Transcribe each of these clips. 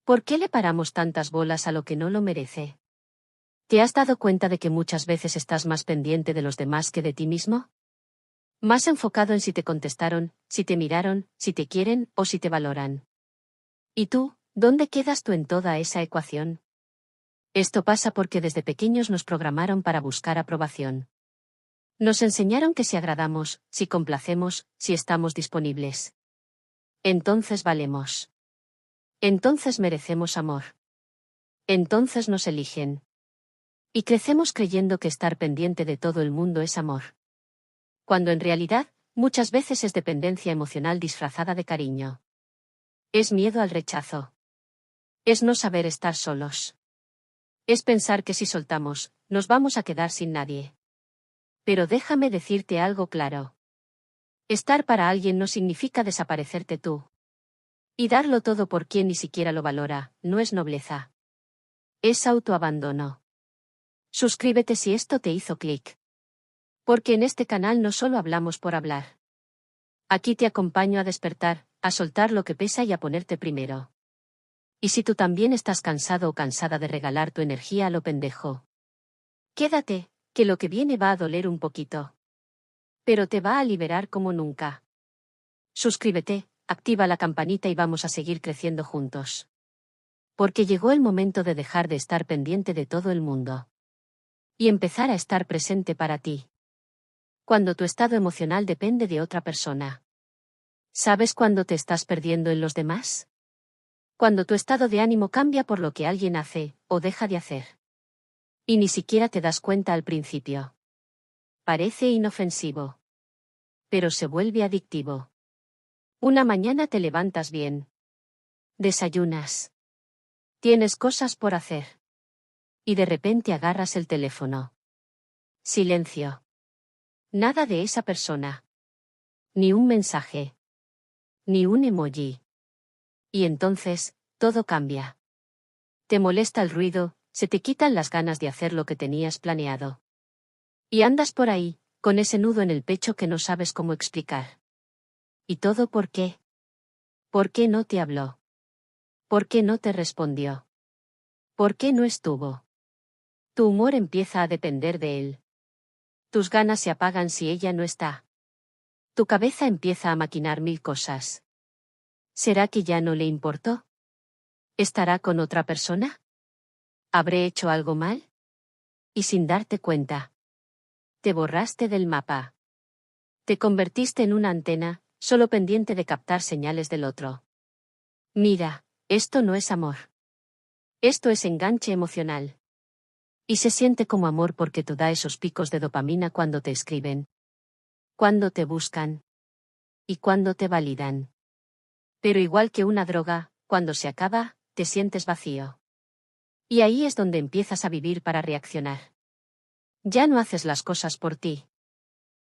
¿Por qué le paramos tantas bolas a lo que no lo merece? ¿Te has dado cuenta de que muchas veces estás más pendiente de los demás que de ti mismo? Más enfocado en si te contestaron, si te miraron, si te quieren o si te valoran. ¿Y tú, dónde quedas tú en toda esa ecuación? Esto pasa porque desde pequeños nos programaron para buscar aprobación. Nos enseñaron que si agradamos, si complacemos, si estamos disponibles, entonces valemos. Entonces merecemos amor. Entonces nos eligen. Y crecemos creyendo que estar pendiente de todo el mundo es amor. Cuando en realidad, muchas veces es dependencia emocional disfrazada de cariño. Es miedo al rechazo. Es no saber estar solos. Es pensar que si soltamos, nos vamos a quedar sin nadie. Pero déjame decirte algo claro. Estar para alguien no significa desaparecerte tú. Y darlo todo por quien ni siquiera lo valora, no es nobleza. Es autoabandono. Suscríbete si esto te hizo clic. Porque en este canal no solo hablamos por hablar. Aquí te acompaño a despertar, a soltar lo que pesa y a ponerte primero. Y si tú también estás cansado o cansada de regalar tu energía a lo pendejo, quédate, que lo que viene va a doler un poquito. Pero te va a liberar como nunca. Suscríbete, activa la campanita y vamos a seguir creciendo juntos. Porque llegó el momento de dejar de estar pendiente de todo el mundo. Y empezar a estar presente para ti. Cuando tu estado emocional depende de otra persona. ¿Sabes cuándo te estás perdiendo en los demás? Cuando tu estado de ánimo cambia por lo que alguien hace, o deja de hacer. Y ni siquiera te das cuenta al principio. Parece inofensivo. Pero se vuelve adictivo. Una mañana te levantas bien. Desayunas. Tienes cosas por hacer. Y de repente agarras el teléfono. Silencio. Nada de esa persona. Ni un mensaje. Ni un emoji. Y entonces, todo cambia. Te molesta el ruido, se te quitan las ganas de hacer lo que tenías planeado. Y andas por ahí, con ese nudo en el pecho que no sabes cómo explicar. ¿Y todo por qué? ¿Por qué no te habló? ¿Por qué no te respondió? ¿Por qué no estuvo? Tu humor empieza a depender de él. Tus ganas se apagan si ella no está. Tu cabeza empieza a maquinar mil cosas. ¿Será que ya no le importó? ¿Estará con otra persona? ¿Habré hecho algo mal? Y sin darte cuenta. Te borraste del mapa. Te convertiste en una antena, solo pendiente de captar señales del otro. Mira, esto no es amor. Esto es enganche emocional. Y se siente como amor porque te da esos picos de dopamina cuando te escriben. Cuando te buscan. Y cuando te validan. Pero igual que una droga, cuando se acaba, te sientes vacío. Y ahí es donde empiezas a vivir para reaccionar. Ya no haces las cosas por ti.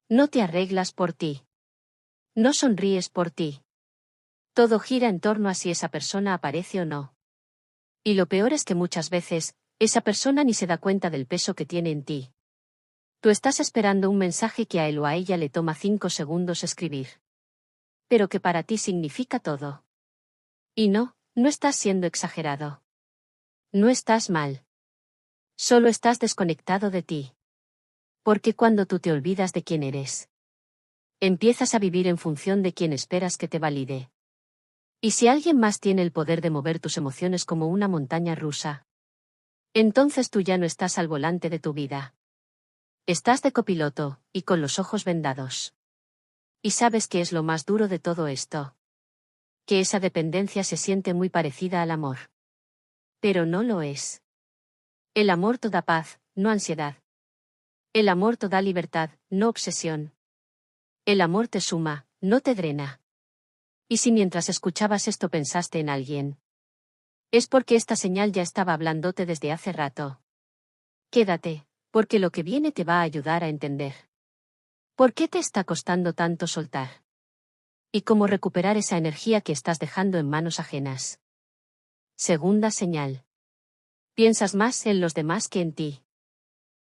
No te arreglas por ti. No sonríes por ti. Todo gira en torno a si esa persona aparece o no. Y lo peor es que muchas veces, esa persona ni se da cuenta del peso que tiene en ti. Tú estás esperando un mensaje que a él o a ella le toma 5 segundos escribir. Pero que para ti significa todo. Y no, no estás siendo exagerado. No estás mal. Solo estás desconectado de ti. Porque cuando tú te olvidas de quién eres, empiezas a vivir en función de quien esperas que te valide. Y si alguien más tiene el poder de mover tus emociones como una montaña rusa, entonces tú ya no estás al volante de tu vida. Estás de copiloto, y con los ojos vendados. ¿Y sabes qué es lo más duro de todo esto? Que esa dependencia se siente muy parecida al amor. Pero no lo es. El amor te da paz, no ansiedad. El amor te da libertad, no obsesión. El amor te suma, no te drena. Y si mientras escuchabas esto pensaste en alguien, es porque esta señal ya estaba hablándote desde hace rato. Quédate, porque lo que viene te va a ayudar a entender. ¿Por qué te está costando tanto soltar? Y cómo recuperar esa energía que estás dejando en manos ajenas. Segunda señal. Piensas más en los demás que en ti.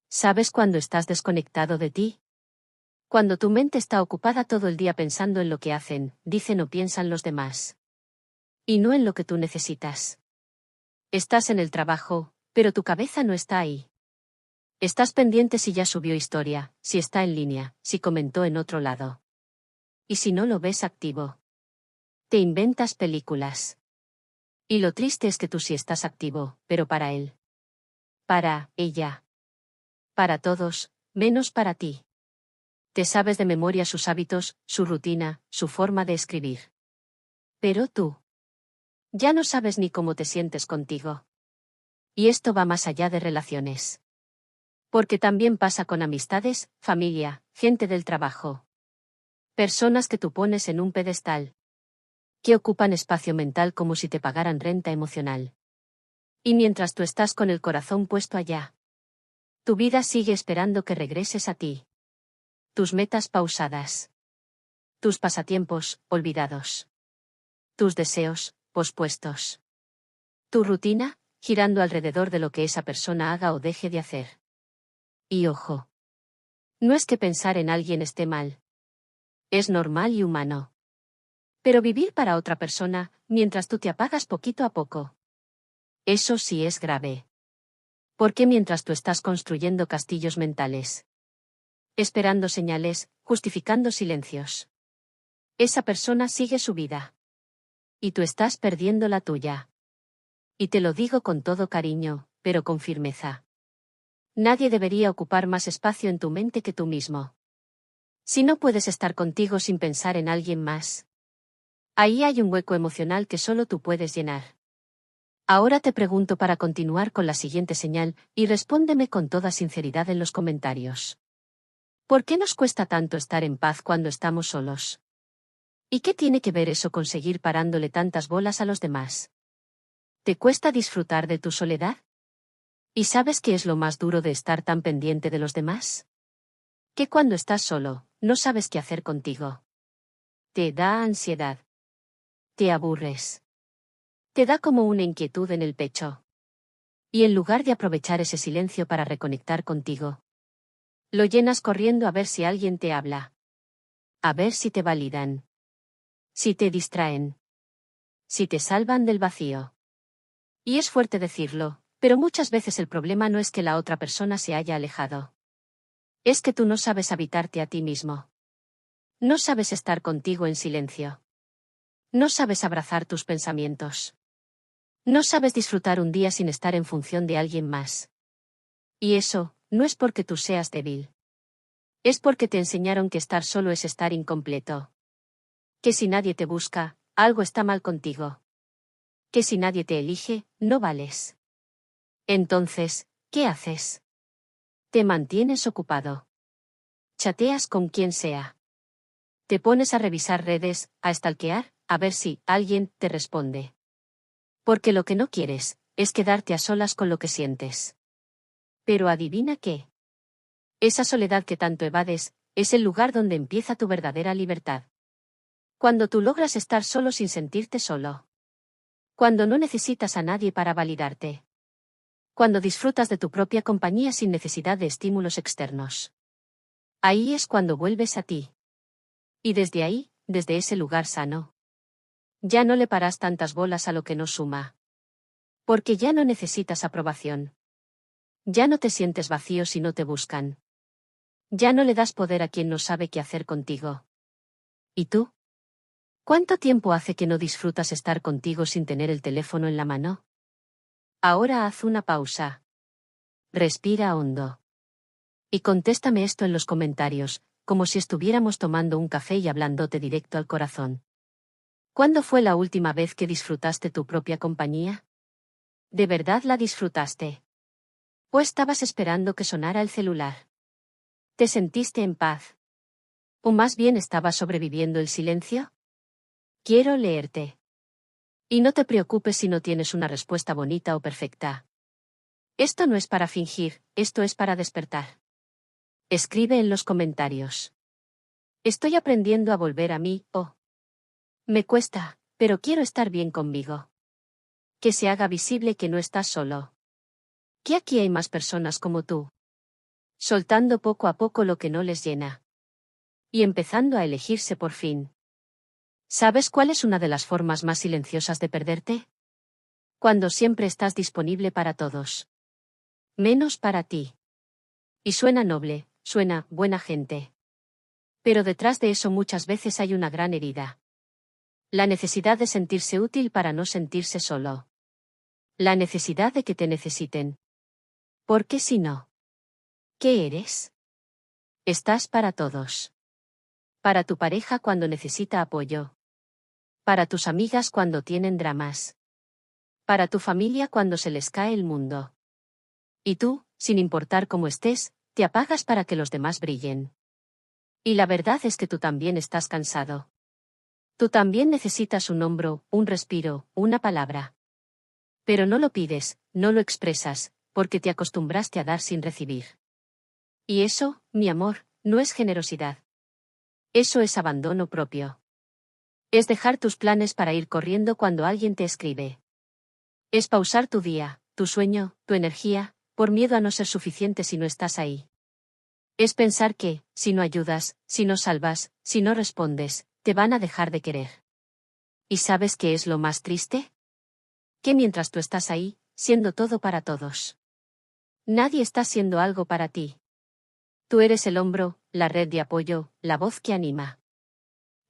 ¿Sabes cuándo estás desconectado de ti? Cuando tu mente está ocupada todo el día pensando en lo que hacen, dicen o piensan los demás. Y no en lo que tú necesitas. Estás en el trabajo, pero tu cabeza no está ahí. Estás pendiente si ya subió historia, si está en línea, si comentó en otro lado. Y si no lo ves activo. Te inventas películas. Y lo triste es que tú sí estás activo, pero para él. Para ella. Para todos, menos para ti. Te sabes de memoria sus hábitos, su rutina, su forma de escribir. Pero tú. Ya no sabes ni cómo te sientes contigo. Y esto va más allá de relaciones. Porque también pasa con amistades, familia, gente del trabajo. Personas que tú pones en un pedestal. Que ocupan espacio mental como si te pagaran renta emocional. Y mientras tú estás con el corazón puesto allá. Tu vida sigue esperando que regreses a ti. Tus metas pausadas. Tus pasatiempos, olvidados. Tus deseos, pospuestos. Tu rutina, girando alrededor de lo que esa persona haga o deje de hacer. Y ojo. No es que pensar en alguien esté mal. Es normal y humano. Pero vivir para otra persona, mientras tú te apagas poquito a poco. Eso sí es grave. Porque mientras tú estás construyendo castillos mentales. Esperando señales, justificando silencios. Esa persona sigue su vida. Y tú estás perdiendo la tuya. Y te lo digo con todo cariño, pero con firmeza. Nadie debería ocupar más espacio en tu mente que tú mismo. Si no puedes estar contigo sin pensar en alguien más. Ahí hay un hueco emocional que solo tú puedes llenar. Ahora te pregunto para continuar con la siguiente señal, y respóndeme con toda sinceridad en los comentarios. ¿Por qué nos cuesta tanto estar en paz cuando estamos solos? ¿Y qué tiene que ver eso con seguir parándole tantas bolas a los demás? ¿Te cuesta disfrutar de tu soledad? ¿Y sabes qué es lo más duro de estar tan pendiente de los demás? Que cuando estás solo, no sabes qué hacer contigo. Te da ansiedad. Te aburres. Te da como una inquietud en el pecho. Y en lugar de aprovechar ese silencio para reconectar contigo, lo llenas corriendo a ver si alguien te habla. A ver si te validan. Si te distraen. Si te salvan del vacío. Y es fuerte decirlo, pero muchas veces el problema no es que la otra persona se haya alejado. Es que tú no sabes habitarte a ti mismo. No sabes estar contigo en silencio. No sabes abrazar tus pensamientos. No sabes disfrutar un día sin estar en función de alguien más. Y eso, no es porque tú seas débil. Es porque te enseñaron que estar solo es estar incompleto. Que si nadie te busca, algo está mal contigo. Que si nadie te elige, no vales. Entonces, ¿qué haces? Te mantienes ocupado. Chateas con quien sea. Te pones a revisar redes, a stalkear, a ver si alguien te responde. Porque lo que no quieres, es quedarte a solas con lo que sientes. Pero adivina qué. Esa soledad que tanto evades, es el lugar donde empieza tu verdadera libertad. Cuando tú logras estar solo sin sentirte solo. Cuando no necesitas a nadie para validarte. Cuando disfrutas de tu propia compañía sin necesidad de estímulos externos. Ahí es cuando vuelves a ti. Y desde ahí, desde ese lugar sano. Ya no le paras tantas bolas a lo que no suma. Porque ya no necesitas aprobación. Ya no te sientes vacío si no te buscan. Ya no le das poder a quien no sabe qué hacer contigo. ¿Y tú? ¿Cuánto tiempo hace que no disfrutas estar contigo sin tener el teléfono en la mano? Ahora haz una pausa. Respira hondo. Y contéstame esto en los comentarios, como si estuviéramos tomando un café y hablándote directo al corazón. ¿Cuándo fue la última vez que disfrutaste tu propia compañía? ¿De verdad la disfrutaste? ¿O estabas esperando que sonara el celular? ¿Te sentiste en paz? ¿O más bien estabas sobreviviendo el silencio? Quiero leerte. Y no te preocupes si no tienes una respuesta bonita o perfecta. Esto no es para fingir, esto es para despertar. Escribe en los comentarios. Estoy aprendiendo a volver a mí, oh. Me cuesta, pero quiero estar bien conmigo. Que se haga visible que no estás solo. Que aquí hay más personas como tú. Soltando poco a poco lo que no les llena. Y empezando a elegirse por fin. ¿Sabes cuál es una de las formas más silenciosas de perderte? Cuando siempre estás disponible para todos. Menos para ti. Y suena noble, suena buena gente. Pero detrás de eso muchas veces hay una gran herida. La necesidad de sentirse útil para no sentirse solo. La necesidad de que te necesiten. ¿Por qué si no? ¿Qué eres? Estás para todos. Para tu pareja cuando necesita apoyo. Para tus amigas cuando tienen dramas. Para tu familia cuando se les cae el mundo. Y tú, sin importar cómo estés, te apagas para que los demás brillen. Y la verdad es que tú también estás cansado. Tú también necesitas un hombro, un respiro, una palabra. Pero no lo pides, no lo expresas, porque te acostumbraste a dar sin recibir. Y eso, mi amor, no es generosidad. Eso es abandono propio. Es dejar tus planes para ir corriendo cuando alguien te escribe. Es pausar tu día, tu sueño, tu energía, por miedo a no ser suficiente si no estás ahí. Es pensar que, si no ayudas, si no salvas, si no respondes, te van a dejar de querer. ¿Y sabes qué es lo más triste? Que mientras tú estás ahí, siendo todo para todos, nadie está siendo algo para ti. Tú eres el hombro, la red de apoyo, la voz que anima.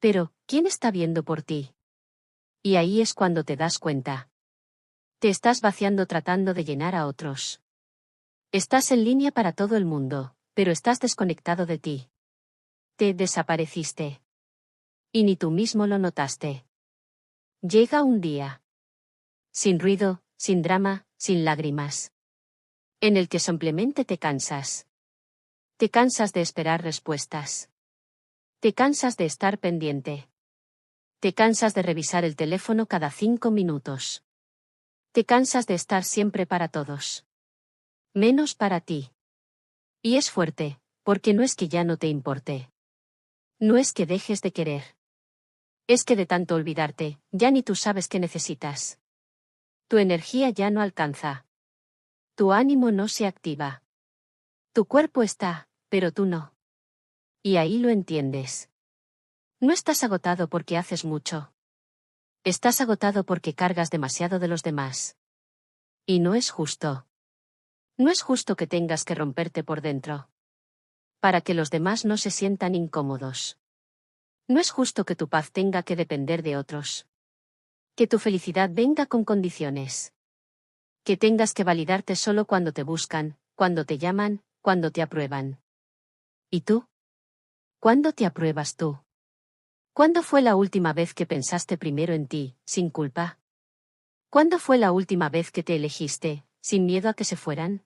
Pero, ¿quién está viendo por ti? Y ahí es cuando te das cuenta. Te estás vaciando tratando de llenar a otros. Estás en línea para todo el mundo, pero estás desconectado de ti. Te desapareciste. Y ni tú mismo lo notaste. Llega un día. Sin ruido, sin drama, sin lágrimas. En el que simplemente te cansas. Te cansas de esperar respuestas. Te cansas de estar pendiente. Te cansas de revisar el teléfono cada 5 minutos. Te cansas de estar siempre para todos. Menos para ti. Y es fuerte, porque no es que ya no te importe. No es que dejes de querer. Es que de tanto olvidarte, ya ni tú sabes qué necesitas. Tu energía ya no alcanza. Tu ánimo no se activa. Tu cuerpo está, pero tú no. Y ahí lo entiendes. No estás agotado porque haces mucho. Estás agotado porque cargas demasiado de los demás. Y no es justo. No es justo que tengas que romperte por dentro. Para que los demás no se sientan incómodos. No es justo que tu paz tenga que depender de otros. Que tu felicidad venga con condiciones. Que tengas que validarte solo cuando te buscan, cuando te llaman, cuando te aprueban. ¿Y tú? ¿Cuándo te apruebas tú? ¿Cuándo fue la última vez que pensaste primero en ti, sin culpa? ¿Cuándo fue la última vez que te elegiste, sin miedo a que se fueran?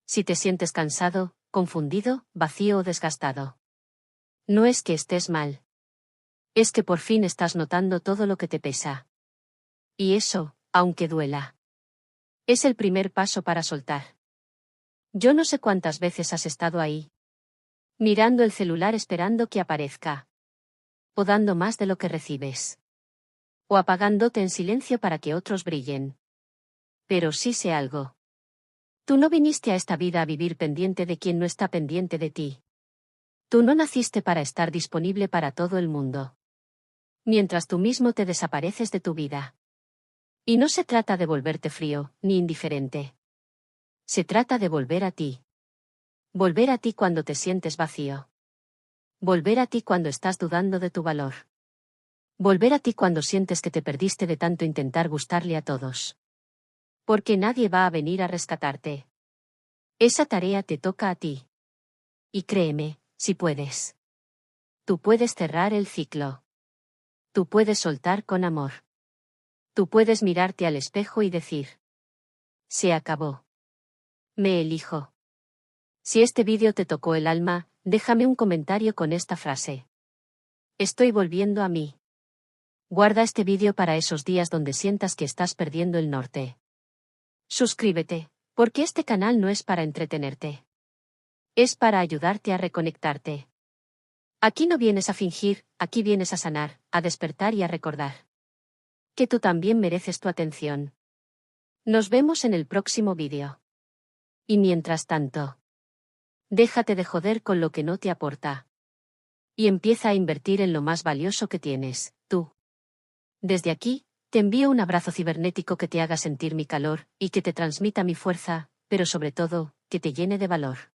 Si te sientes cansado, confundido, vacío o desgastado. No es que estés mal. Es que por fin estás notando todo lo que te pesa. Y eso, aunque duela, es el primer paso para soltar. Yo no sé cuántas veces has estado ahí, mirando el celular esperando que aparezca. O dando más de lo que recibes. O apagándote en silencio para que otros brillen. Pero sí sé algo. Tú no viniste a esta vida a vivir pendiente de quien no está pendiente de ti. Tú no naciste para estar disponible para todo el mundo. Mientras tú mismo te desapareces de tu vida. Y no se trata de volverte frío, ni indiferente. Se trata de volver a ti. Volver a ti cuando te sientes vacío. Volver a ti cuando estás dudando de tu valor. Volver a ti cuando sientes que te perdiste de tanto intentar gustarle a todos. Porque nadie va a venir a rescatarte. Esa tarea te toca a ti. Y créeme, si puedes. Tú puedes cerrar el ciclo. Tú puedes soltar con amor. Tú puedes mirarte al espejo y decir: se acabó. Me elijo. Si este vídeo te tocó el alma, déjame un comentario con esta frase: estoy volviendo a mí. Guarda este vídeo para esos días donde sientas que estás perdiendo el norte. Suscríbete, porque este canal no es para entretenerte. Es para ayudarte a reconectarte. Aquí no vienes a fingir, aquí vienes a sanar, a despertar y a recordar. Que tú también mereces tu atención. Nos vemos en el próximo vídeo. Y mientras tanto, déjate de joder con lo que no te aporta. Y empieza a invertir en lo más valioso que tienes, tú. Desde aquí, Te envío un abrazo cibernético que te haga sentir mi calor y que te transmita mi fuerza, pero sobre todo, que te llene de valor.